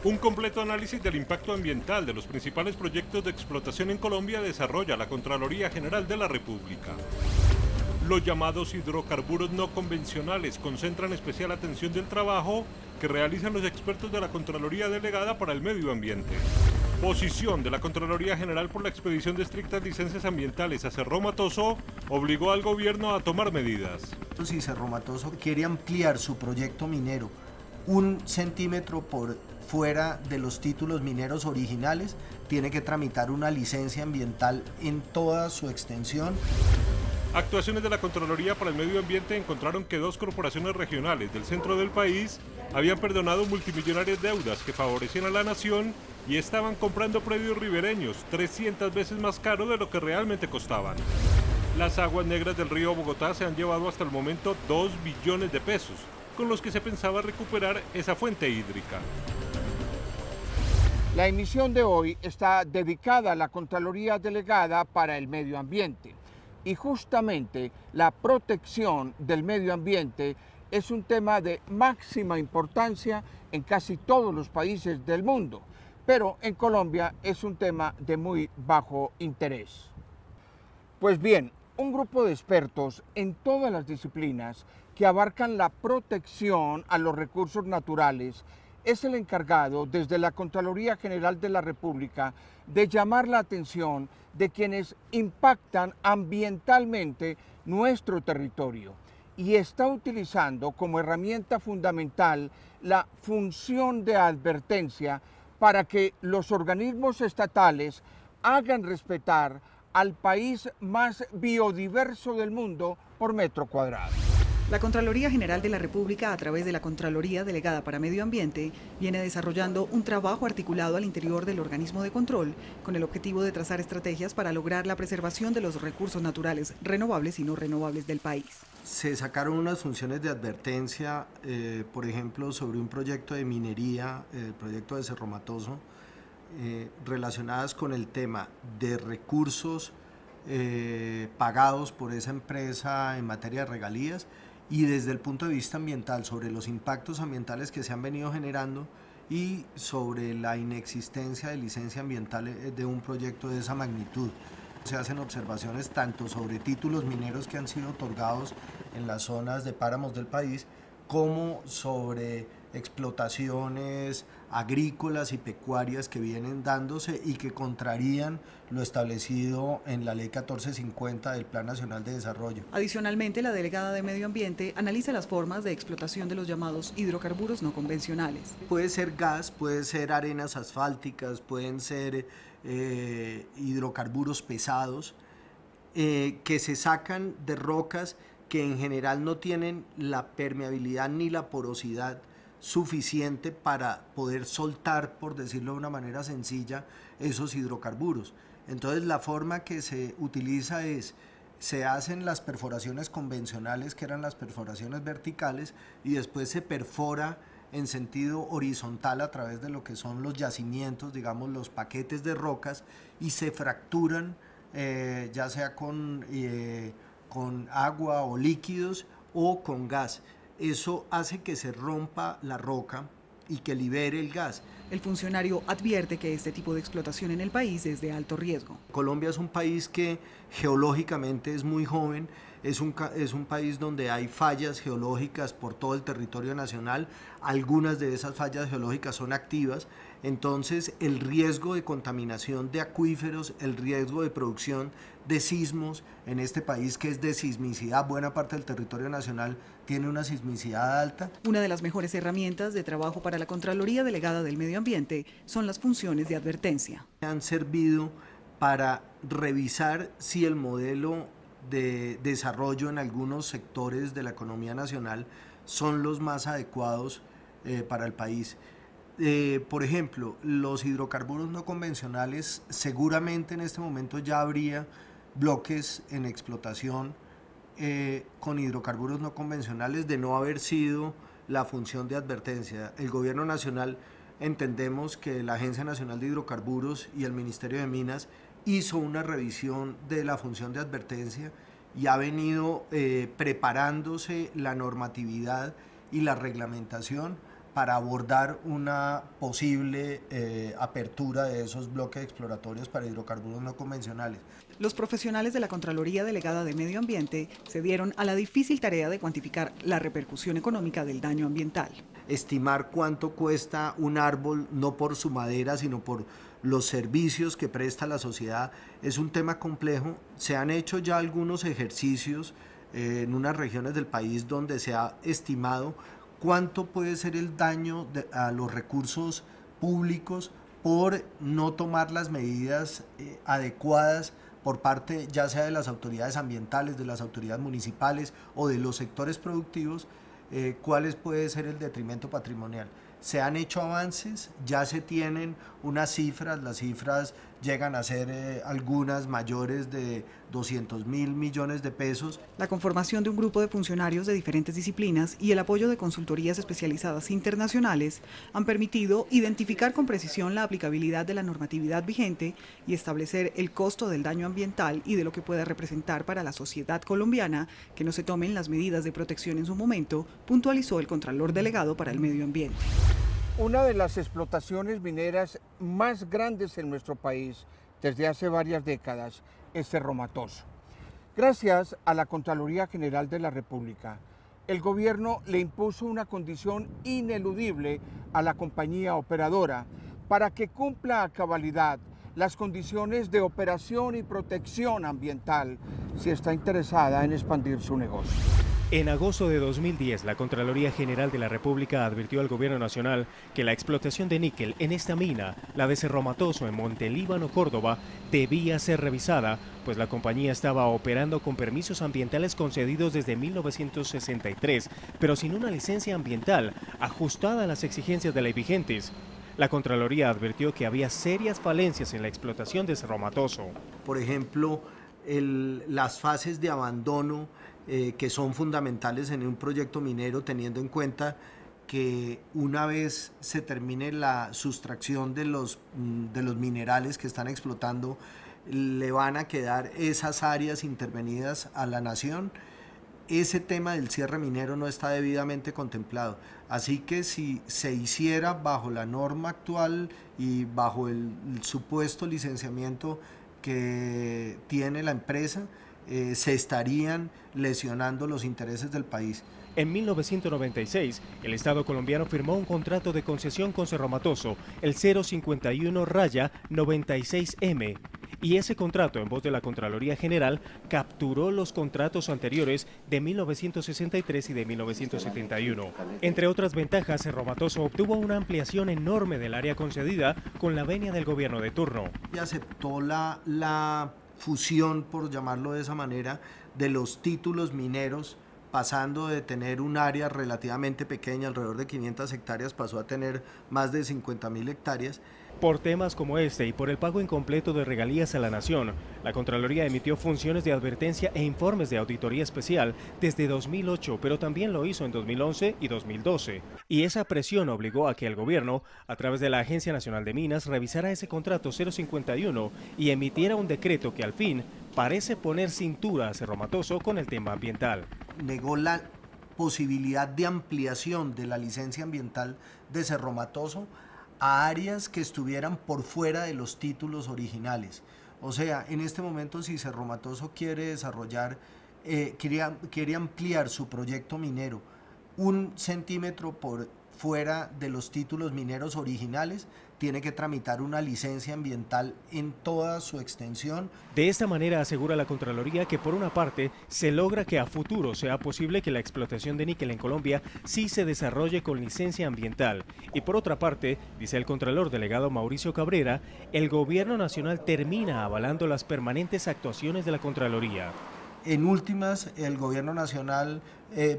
Un completo análisis del impacto ambiental de los principales proyectos de explotación en Colombia desarrolla la Contraloría General de la República. Los llamados hidrocarburos no convencionales concentran especial atención del trabajo que realizan los expertos de la Contraloría Delegada para el Medio Ambiente. Posición de la Contraloría General por la expedición de estrictas licencias ambientales a Cerro Matoso obligó al gobierno a tomar medidas. Si Cerro Matoso quiere ampliar su proyecto minero 1 centímetro por fuera de los títulos mineros originales, tiene que tramitar una licencia ambiental en toda su extensión. Actuaciones de la Contraloría para el Medio Ambiente encontraron que 2 corporaciones regionales del centro del país habían perdonado multimillonarias deudas que favorecían a la nación y estaban comprando predios ribereños 300 veces más caro de lo que realmente costaban. Las aguas negras del río Bogotá se han llevado hasta el momento 2 billones de pesos, con los que se pensaba recuperar esa fuente hídrica. La emisión de hoy está dedicada a la Contraloría Delegada para el Medio Ambiente. Y justamente la protección del medio ambiente es un tema de máxima importancia en casi todos los países del mundo, pero en Colombia es un tema de muy bajo interés. Pues bien, un grupo de expertos en todas las disciplinas que abarcan la protección a los recursos naturales es el encargado desde la Contraloría General de la República de llamar la atención de quienes impactan ambientalmente nuestro territorio y está utilizando como herramienta fundamental la función de advertencia para que los organismos estatales hagan respetar al país más biodiverso del mundo por metro cuadrado. La Contraloría General de la República, a través de la Contraloría Delegada para Medio Ambiente, viene desarrollando un trabajo articulado al interior del organismo de control con el objetivo de trazar estrategias para lograr la preservación de los recursos naturales renovables y no renovables del país. Se sacaron unas funciones de advertencia, por ejemplo, sobre un proyecto de minería, el proyecto de Cerro Matoso, relacionadas con el tema de recursos pagados por esa empresa en materia de regalías, y desde el punto de vista ambiental, sobre los impactos ambientales que se han venido generando y sobre la inexistencia de licencia ambiental de un proyecto de esa magnitud. Se hacen observaciones tanto sobre títulos mineros que han sido otorgados en las zonas de páramos del país, como sobre explotaciones agrícolas y pecuarias que vienen dándose y que contrarían lo establecido en la Ley 1450 del Plan Nacional de Desarrollo. Adicionalmente, la delegada de Medio Ambiente analiza las formas de explotación de los llamados hidrocarburos no convencionales. Puede ser gas, puede ser arenas asfálticas, pueden ser hidrocarburos pesados que se sacan de rocas que en general no tienen la permeabilidad ni la porosidad suficiente para poder soltar, por decirlo de una manera sencilla, esos hidrocarburos. Entonces la forma que se utiliza es, se hacen las perforaciones convencionales, que eran las perforaciones verticales, y después se perfora en sentido horizontal a través de lo que son los yacimientos, digamos los paquetes de rocas, y se fracturan ya sea con agua o líquidos o con gas. Eso hace que se rompa la roca y que libere el gas. El funcionario advierte que este tipo de explotación en el país es de alto riesgo. Colombia es un país que geológicamente es muy joven, es un país donde hay fallas geológicas por todo el territorio nacional, algunas de esas fallas geológicas son activas, entonces el riesgo de contaminación de acuíferos, el riesgo de producción de sismos en este país que es de sismicidad, buena parte del territorio nacional tiene una sismicidad alta. Una de las mejores herramientas de trabajo para la Contraloría Delegada del Medio Ambiente son las funciones de advertencia. Han servido para revisar si el modelo de desarrollo en algunos sectores de la economía nacional son los más adecuados para el país. Por ejemplo, los hidrocarburos no convencionales, seguramente en este momento ya habría bloques en explotación con hidrocarburos no convencionales de no haber sido la función de advertencia. El gobierno nacional, entendemos que la Agencia Nacional de Hidrocarburos y el Ministerio de Minas hizo una revisión de la función de advertencia y ha venido preparándose la normatividad y la reglamentación para abordar una posible apertura de esos bloques exploratorios para hidrocarburos no convencionales. Los profesionales de la Contraloría Delegada de Medio Ambiente se dieron a la difícil tarea de cuantificar la repercusión económica del daño ambiental. Estimar cuánto cuesta un árbol, no por su madera, sino por los servicios que presta la sociedad, es un tema complejo. Se han hecho ya algunos ejercicios en unas regiones del país donde se ha estimado cuánto puede ser el daño a los recursos públicos por no tomar las medidas adecuadas por parte ya sea de las autoridades ambientales, de las autoridades municipales o de los sectores productivos, cuál puede ser el detrimento patrimonial. Se han hecho avances, ya se tienen unas cifras, las cifras llegan a ser algunas mayores de 200.000 millones de pesos. La conformación de un grupo de funcionarios de diferentes disciplinas y el apoyo de consultorías especializadas internacionales han permitido identificar con precisión la aplicabilidad de la normatividad vigente y establecer el costo del daño ambiental y de lo que pueda representar para la sociedad colombiana que no se tomen las medidas de protección en su momento, puntualizó el Contralor Delegado para el Medio Ambiente. Una de las explotaciones mineras más grandes en nuestro país desde hace varias décadas es Cerro Matoso. Gracias a la Contraloría General de la República, el gobierno le impuso una condición ineludible a la compañía operadora para que cumpla a cabalidad las condiciones de operación y protección ambiental si está interesada en expandir su negocio. En agosto de 2010, la Contraloría General de la República advirtió al Gobierno Nacional que la explotación de níquel en esta mina, la de Cerro Matoso en Montelíbano, Córdoba, debía ser revisada, pues la compañía estaba operando con permisos ambientales concedidos desde 1963, pero sin una licencia ambiental ajustada a las exigencias de ley vigentes. La Contraloría advirtió que había serias falencias en la explotación de Cerro Matoso. Por ejemplo, las fases de abandono que son fundamentales en un proyecto minero, teniendo en cuenta que una vez se termine la sustracción de los minerales que están explotando, le van a quedar esas áreas intervenidas a la nación. Ese tema del cierre minero no está debidamente contemplado, así que si se hiciera bajo la norma actual y bajo el supuesto licenciamiento que tiene la empresa, se estarían lesionando los intereses del país. En 1996, el Estado colombiano firmó un contrato de concesión con Cerro Matoso, el 051-96M, y ese contrato, en voz de la Contraloría General, capturó los contratos anteriores de 1963 y de 1971. Entre otras ventajas, Cerro Matoso obtuvo una ampliación enorme del área concedida con la venia del gobierno de turno. Y aceptó la fusión, por llamarlo de esa manera, de los títulos mineros, pasando de tener un área relativamente pequeña, alrededor de 500 hectáreas, pasó a tener más de 50.000 hectáreas. Por temas como este y por el pago incompleto de regalías a la nación, la Contraloría emitió funciones de advertencia e informes de auditoría especial desde 2008, pero también lo hizo en 2011 y 2012. Y esa presión obligó a que el gobierno, a través de la Agencia Nacional de Minas, revisara ese contrato 051 y emitiera un decreto que al fin parece poner cintura a Cerro Matoso con el tema ambiental. Negó la posibilidad de ampliación de la licencia ambiental de Cerro Matoso a áreas que estuvieran por fuera de los títulos originales. O sea, en este momento, si Cerro Matoso quiere desarrollar, quiere ampliar su proyecto minero 1 centímetro por fuera de los títulos mineros originales, tiene que tramitar una licencia ambiental en toda su extensión. De esta manera asegura la Contraloría que por una parte se logra que a futuro sea posible que la explotación de níquel en Colombia sí se desarrolle con licencia ambiental y por otra parte, dice el Contralor Delegado Mauricio Cabrera, el Gobierno Nacional termina avalando las permanentes actuaciones de la Contraloría. En últimas, el Gobierno Nacional,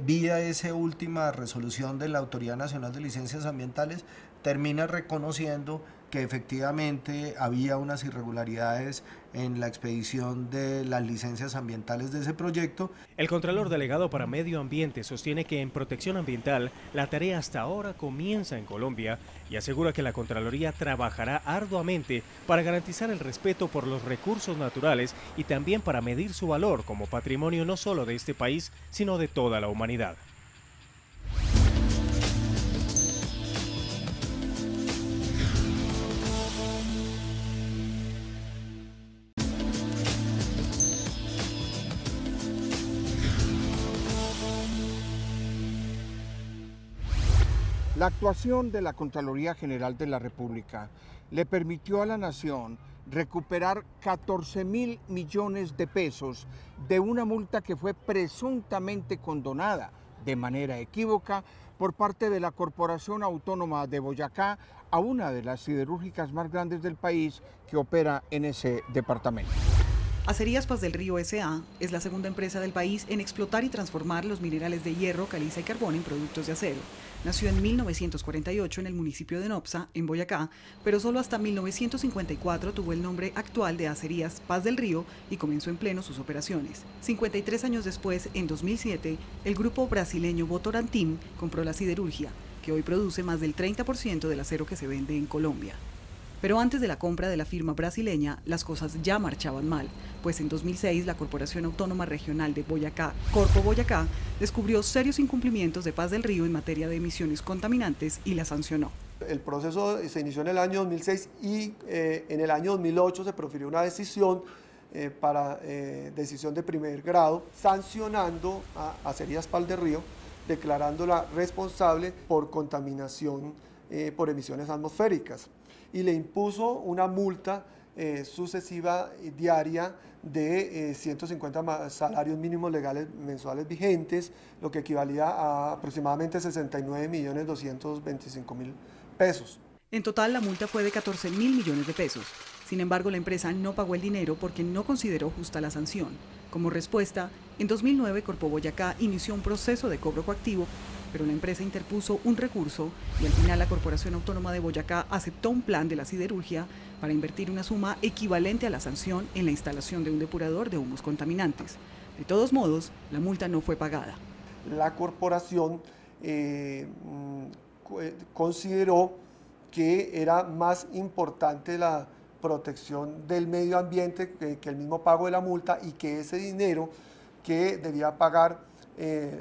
vía esa última resolución de la Autoridad Nacional de Licencias Ambientales, termina reconociendo que efectivamente había unas irregularidades en la expedición de las licencias ambientales de ese proyecto. El Contralor Delegado para Medio Ambiente sostiene que en protección ambiental la tarea hasta ahora comienza en Colombia y asegura que la Contraloría trabajará arduamente para garantizar el respeto por los recursos naturales y también para medir su valor como patrimonio no solo de este país, sino de toda la humanidad. La actuación de la Contraloría General de la República le permitió a la Nación recuperar 14.000 millones de pesos de una multa que fue presuntamente condonada de manera equívoca por parte de la Corporación Autónoma de Boyacá a una de las siderúrgicas más grandes del país que opera en ese departamento. Acerías Paz del Río S.A. es la segunda empresa del país en explotar y transformar los minerales de hierro, caliza y carbón en productos de acero. Nació en 1948 en el municipio de Nopsa, en Boyacá, pero solo hasta 1954 tuvo el nombre actual de Acerías Paz del Río y comenzó en pleno sus operaciones. 53 años después, en 2007, el grupo brasileño Votorantim compró la siderurgia, que hoy produce más del 30% del acero que se vende en Colombia. Pero antes de la compra de la firma brasileña, las cosas ya marchaban mal, pues en 2006 la Corporación Autónoma Regional de Boyacá, Corpo Boyacá, descubrió serios incumplimientos de Paz del Río en materia de emisiones contaminantes y la sancionó. El proceso se inició en el año 2006 y en el año 2008 se profirió una decisión decisión de primer grado, sancionando a Acerías Paz del Río, declarándola responsable por contaminación por emisiones atmosféricas, y le impuso una multa sucesiva diaria de 150 salarios mínimos legales mensuales vigentes, lo que equivalía a aproximadamente 69.225.000 pesos. En total, la multa fue de 14.000 millones de pesos. Sin embargo, la empresa no pagó el dinero porque no consideró justa la sanción. Como respuesta, en 2009, Corpo Boyacá inició un proceso de cobro coactivo, pero la empresa interpuso un recurso y al final la Corporación Autónoma de Boyacá aceptó un plan de la siderurgia para invertir una suma equivalente a la sanción en la instalación de un depurador de humos contaminantes. De todos modos, la multa no fue pagada. La corporación consideró que era más importante la protección del medio ambiente que el mismo pago de la multa, y que ese dinero que debía pagar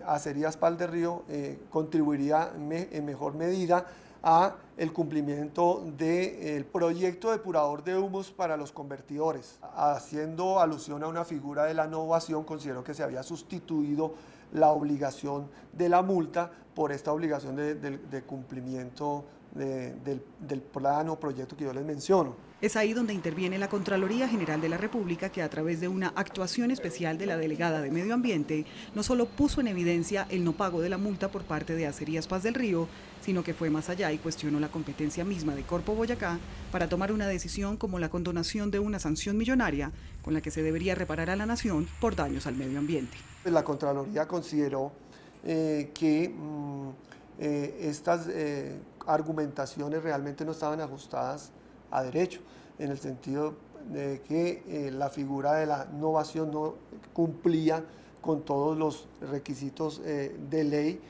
Acerías Paz del Río contribuiría en mejor medida a el cumplimiento del proyecto depurador de humos para los convertidores. Haciendo alusión a una figura de la novación, consideró que se había sustituido la obligación de la multa por esta obligación de cumplimiento del plan o proyecto que yo les menciono. Es ahí donde interviene la Contraloría General de la República, que a través de una actuación especial de la delegada de Medio Ambiente, no solo puso en evidencia el no pago de la multa por parte de Acerías Paz del Río, sino que fue más allá y cuestionó la competencia misma de Corpo Boyacá para tomar una decisión como la condonación de una sanción millonaria con la que se debería reparar a la nación por daños al medio ambiente. La Contraloría consideró que estas argumentaciones realmente no estaban ajustadas a derecho, en el sentido de que la figura de la novación no cumplía con todos los requisitos de ley,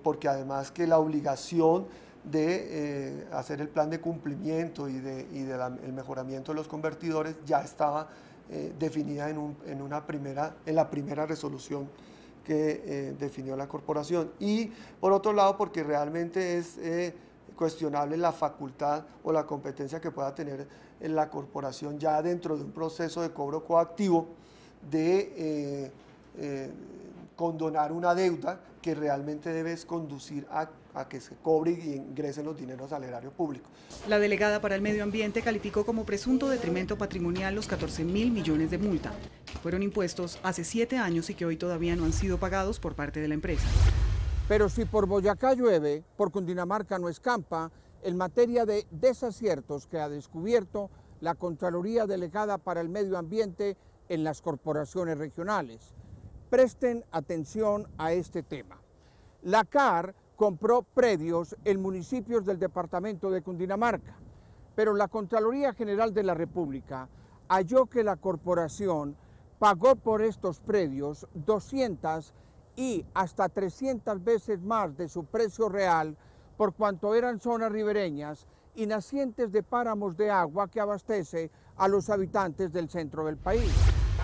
porque además que la obligación de hacer el plan de cumplimiento y el mejoramiento de los convertidores ya estaba definida en la primera resolución que definió la corporación. Y por otro lado, porque realmente es cuestionable la facultad o la competencia que pueda tener en la corporación ya dentro de un proceso de cobro coactivo de condonar una deuda que realmente debe conducir a que se cobre y ingresen los dineros al erario público. La delegada para el medio ambiente calificó como presunto detrimento patrimonial los 14.000 millones de multa, que fueron impuestos hace 7 años y que hoy todavía no han sido pagados por parte de la empresa. Pero si por Boyacá llueve, por Cundinamarca no escampa, en materia de desaciertos que ha descubierto la Contraloría Delegada para el Medio Ambiente en las corporaciones regionales. Presten atención a este tema. La CAR compró predios en municipios del departamento de Cundinamarca, pero la Contraloría General de la República halló que la corporación pagó por estos predios 200 y hasta 300 veces más de su precio real, por cuanto eran zonas ribereñas y nacientes de páramos de agua que abastece a los habitantes del centro del país.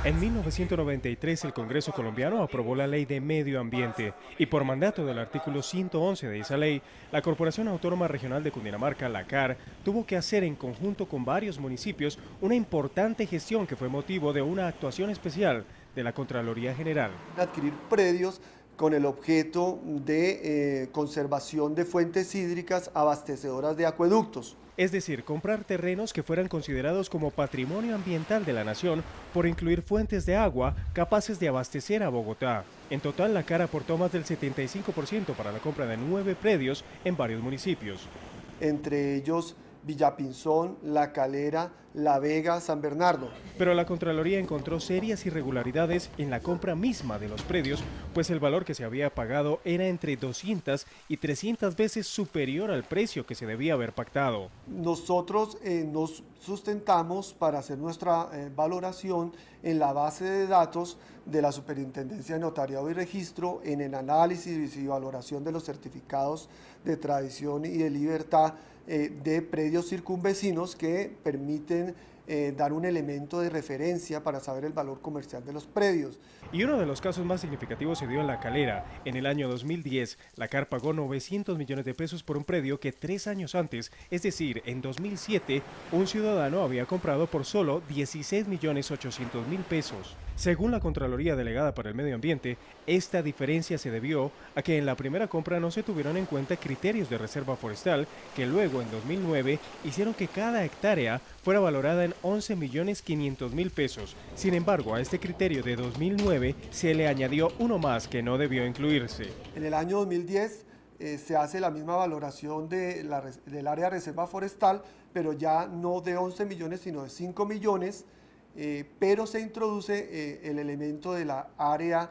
En 1993 el Congreso colombiano aprobó la Ley de Medio Ambiente y por mandato del artículo 111 de esa ley, la Corporación Autónoma Regional de Cundinamarca, la CAR, tuvo que hacer en conjunto con varios municipios una importante gestión que fue motivo de una actuación especial de la Contraloría General. Adquirir predios con el objeto de conservación de fuentes hídricas abastecedoras de acueductos. Es decir, comprar terrenos que fueran considerados como patrimonio ambiental de la nación por incluir fuentes de agua capaces de abastecer a Bogotá. En total, la CAR aportó más del 75% para la compra de 9 predios en varios municipios. Entre ellos Villapinzón, La Calera, La Vega, San Bernardo. Pero la Contraloría encontró serias irregularidades en la compra misma de los predios, pues el valor que se había pagado era entre 200 y 300 veces superior al precio que se debía haber pactado. Nosotros nos sustentamos para hacer nuestra valoración en la base de datos de la Superintendencia de Notariado y Registro, en el análisis y valoración de los certificados de tradición y de libertad de predios circunvecinos que permiten dar un elemento de referencia para saber el valor comercial de los predios. Y uno de los casos más significativos se dio en La Calera. En el año 2010, la CAR pagó 900 millones de pesos por un predio que 3 años antes, es decir, en 2007, un ciudadano había comprado por solo 16.800.000 pesos. Según la Contraloría Delegada para el Medio Ambiente, esta diferencia se debió a que en la primera compra no se tuvieron en cuenta criterios de reserva forestal que luego en 2009 hicieron que cada hectárea fuera valorada en 11.500.000 pesos. Sin embargo, a este criterio de 2009 se le añadió uno más que no debió incluirse. En el año 2010 se hace la misma valoración del área de reserva forestal, pero ya no de 11 millones sino de 5 millones, pero se introduce el elemento de la área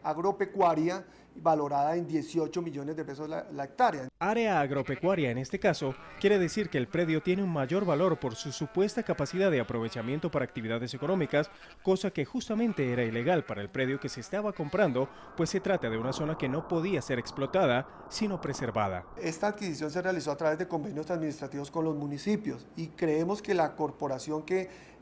agropecuaria valorada en 18 millones de pesos la hectárea. Área agropecuaria en este caso quiere decir que el predio tiene un mayor valor por su supuesta capacidad de aprovechamiento para actividades económicas, cosa que justamente era ilegal para el predio que se estaba comprando, pues se trata de una zona que no podía ser explotada, sino preservada. Esta adquisición se realizó a través de convenios administrativos con los municipios y creemos que la corporación que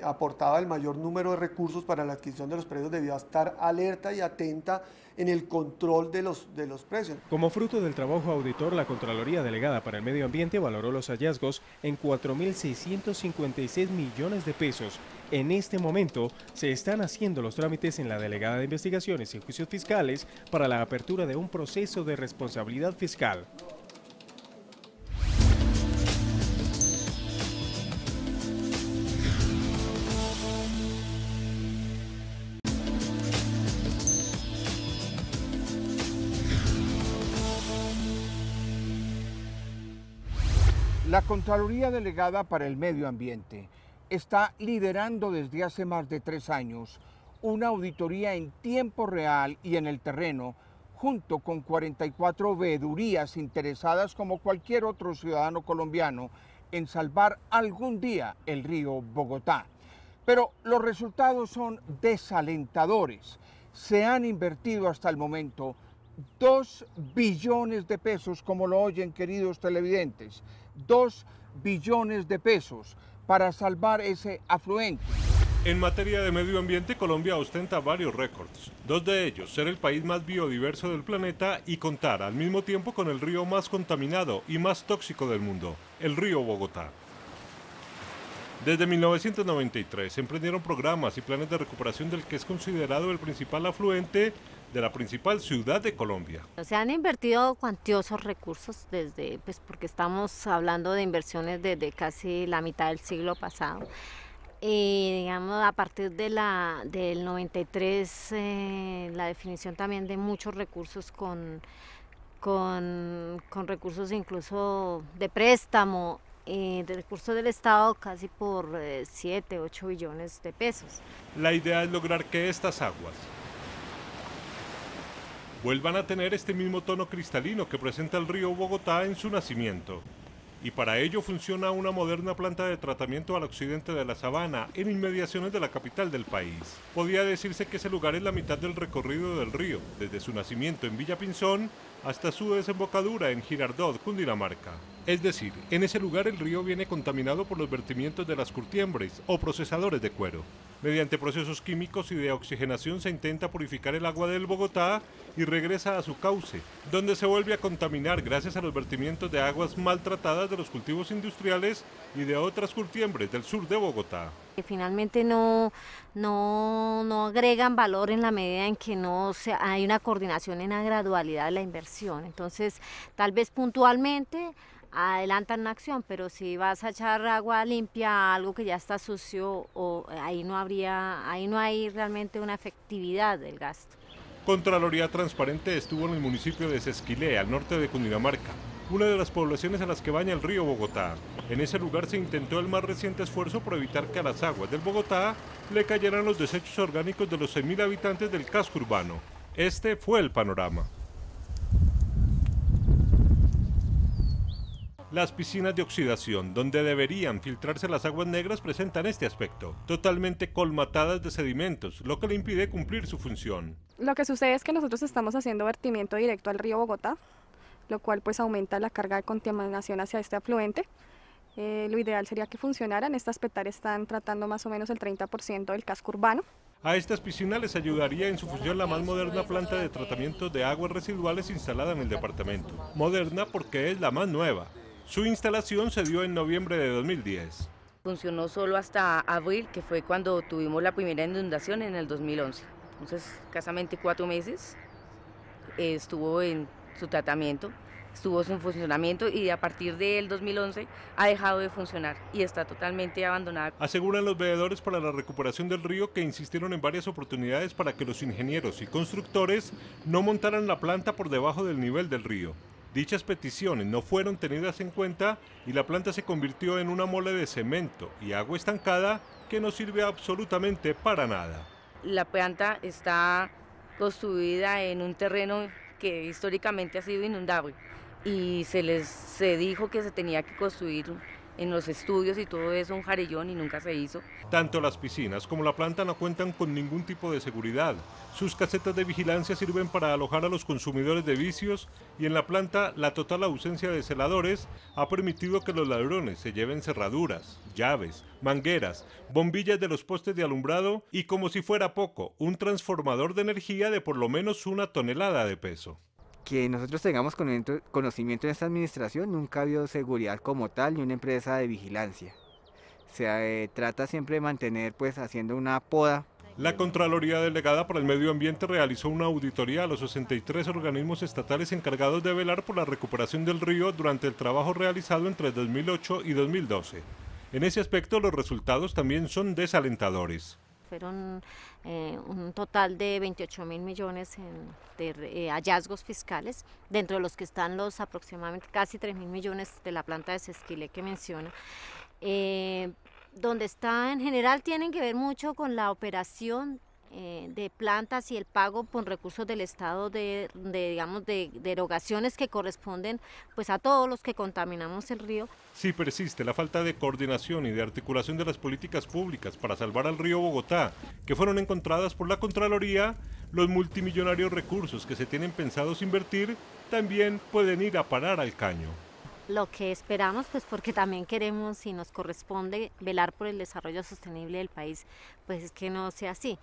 aportaba el mayor número de recursos para la adquisición de los predios debía estar alerta y atenta en el control de los precios. Como fruto del trabajo auditor, la Contraloría Delegada para el Medio Ambiente valoró los hallazgos en 4.656 millones de pesos. En este momento se están haciendo los trámites en la Delegada de Investigaciones y Juicios Fiscales para la apertura de un proceso de responsabilidad fiscal. La Contraloría Delegada para el Medio Ambiente está liderando desde hace más de 3 años una auditoría en tiempo real y en el terreno, junto con 44 veedurías interesadas como cualquier otro ciudadano colombiano en salvar algún día el río Bogotá. Pero los resultados son desalentadores. Se han invertido hasta el momento 2 billones de pesos, como lo oyen, queridos televidentes, 2 billones de pesos para salvar ese afluente. En materia de medio ambiente, Colombia ostenta varios récords. 2 de ellos, ser el país más biodiverso del planeta y contar al mismo tiempo con el río más contaminado y más tóxico del mundo, el río Bogotá. Desde 1993 se emprendieron programas y planes de recuperación del que es considerado el principal afluente de la principal ciudad de Colombia. Se han invertido cuantiosos recursos porque estamos hablando de inversiones desde casi la mitad del siglo pasado. Digamos, a partir del 93, la definición también de muchos recursos con recursos incluso de préstamo, de recursos del Estado casi por 7, 8 billones de pesos. La idea es lograr que estas aguas vuelvan a tener este mismo tono cristalino que presenta el río Bogotá en su nacimiento. Y para ello funciona una moderna planta de tratamiento al occidente de la Sabana, en inmediaciones de la capital del país. Podría decirse que ese lugar es la mitad del recorrido del río, desde su nacimiento en Villapinzón hasta su desembocadura en Girardot, Cundinamarca. Es decir, en ese lugar el río viene contaminado por los vertimientos de las curtiembres o procesadores de cuero. Mediante procesos químicos y de oxigenación se intenta purificar el agua del Bogotá y regresa a su cauce, donde se vuelve a contaminar gracias a los vertimientos de aguas maltratadas de los cultivos industriales y de otras curtiembres del sur de Bogotá. Finalmente no agregan valor en la medida en que hay una coordinación en la gradualidad de la inversión. Entonces, tal vez puntualmente adelantan una acción, pero si vas a echar agua limpia a algo que ya está sucio, ahí no hay realmente una efectividad del gasto. Contraloría Transparente estuvo en el municipio de Sesquilé, al norte de Cundinamarca, una de las poblaciones a las que baña el río Bogotá. En ese lugar se intentó el más reciente esfuerzo por evitar que a las aguas del Bogotá le cayeran los desechos orgánicos de los 6.000 habitantes del casco urbano. Este fue el panorama. Las piscinas de oxidación, donde deberían filtrarse las aguas negras, presentan este aspecto, totalmente colmatadas de sedimentos, lo que le impide cumplir su función. Lo que sucede es que nosotros estamos haciendo vertimiento directo al río Bogotá, lo cual pues aumenta la carga de contaminación hacia este afluente. Lo ideal sería que funcionaran. Estas PETAR están tratando más o menos el 30% del casco urbano. A estas piscinas les ayudaría en su función la más moderna planta de tratamiento de aguas residuales instalada en el departamento. Moderna porque es la más nueva. Su instalación se dio en noviembre de 2010. Funcionó solo hasta abril, que fue cuando tuvimos la primera inundación en el 2011. Entonces, escasamente 4 meses estuvo en su tratamiento, estuvo en funcionamiento y a partir del 2011 ha dejado de funcionar y está totalmente abandonada. Aseguran los veedores para la recuperación del río que insistieron en varias oportunidades para que los ingenieros y constructores no montaran la planta por debajo del nivel del río. Dichas peticiones no fueron tenidas en cuenta y la planta se convirtió en una mole de cemento y agua estancada que no sirve absolutamente para nada. La planta está construida en un terreno que históricamente ha sido inundable y se dijo que se tenía que construir en los estudios y todo eso un jarillón y nunca se hizo. Tanto las piscinas como la planta no cuentan con ningún tipo de seguridad. Sus casetas de vigilancia sirven para alojar a los consumidores de vicios y en la planta la total ausencia de celadores ha permitido que los ladrones se lleven cerraduras, llaves, mangueras, bombillas de los postes de alumbrado y, como si fuera poco, un transformador de energía de por lo menos 1 tonelada de peso. Que nosotros tengamos conocimiento en esta administración, nunca ha habido seguridad como tal ni una empresa de vigilancia. Se trata siempre de mantener pues haciendo una poda. La Contraloría Delegada para el Medio Ambiente realizó una auditoría a los 63 organismos estatales encargados de velar por la recuperación del río durante el trabajo realizado entre 2008 y 2012. En ese aspecto los resultados también son desalentadores. Fueron un total de 28.000 millones de hallazgos fiscales, dentro de los que están los aproximadamente casi 3.000 millones de la planta de Sesquilé que menciona, donde está en general tienen que ver mucho con la operación de plantas y el pago con recursos del Estado de erogaciones que corresponden pues a todos los que contaminamos el río. Sí persiste la falta de coordinación y de articulación de las políticas públicas para salvar al río Bogotá, que fueron encontradas por la Contraloría. Los multimillonarios recursos que se tienen pensados invertir también pueden ir a parar al caño. Lo que esperamos, pues porque también queremos y nos corresponde velar por el desarrollo sostenible del país, pues es que no sea así.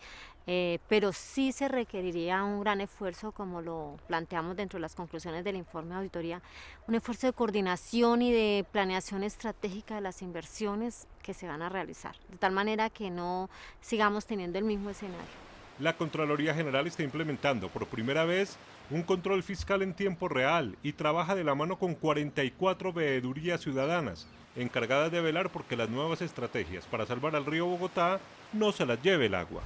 Pero sí se requeriría un gran esfuerzo, como lo planteamos dentro de las conclusiones del informe de auditoría, un esfuerzo de coordinación y de planeación estratégica de las inversiones que se van a realizar, de tal manera que no sigamos teniendo el mismo escenario. La Contraloría General está implementando por primera vez un control fiscal en tiempo real y trabaja de la mano con 44 veedurías ciudadanas encargadas de velar porque las nuevas estrategias para salvar al río Bogotá no se las lleve el agua.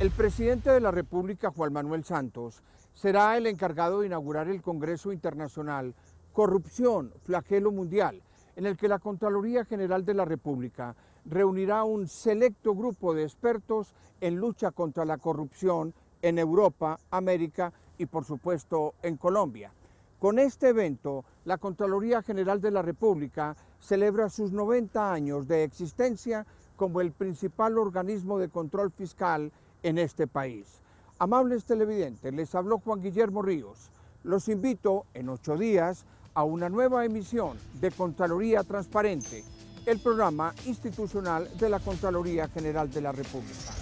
El presidente de la República, Juan Manuel Santos, será el encargado de inaugurar el Congreso Internacional Corrupción, Flagelo Mundial, en el que la Contraloría General de la República reunirá un selecto grupo de expertos en lucha contra la corrupción en Europa, América y por supuesto en Colombia. Con este evento, la Contraloría General de la República celebra sus 90 años de existencia como el principal organismo de control fiscal en este país. Amables televidentes, les habló Juan Guillermo Ríos. Los invito en 8 días a una nueva emisión de Contraloría Transparente, el programa institucional de la Contraloría General de la República.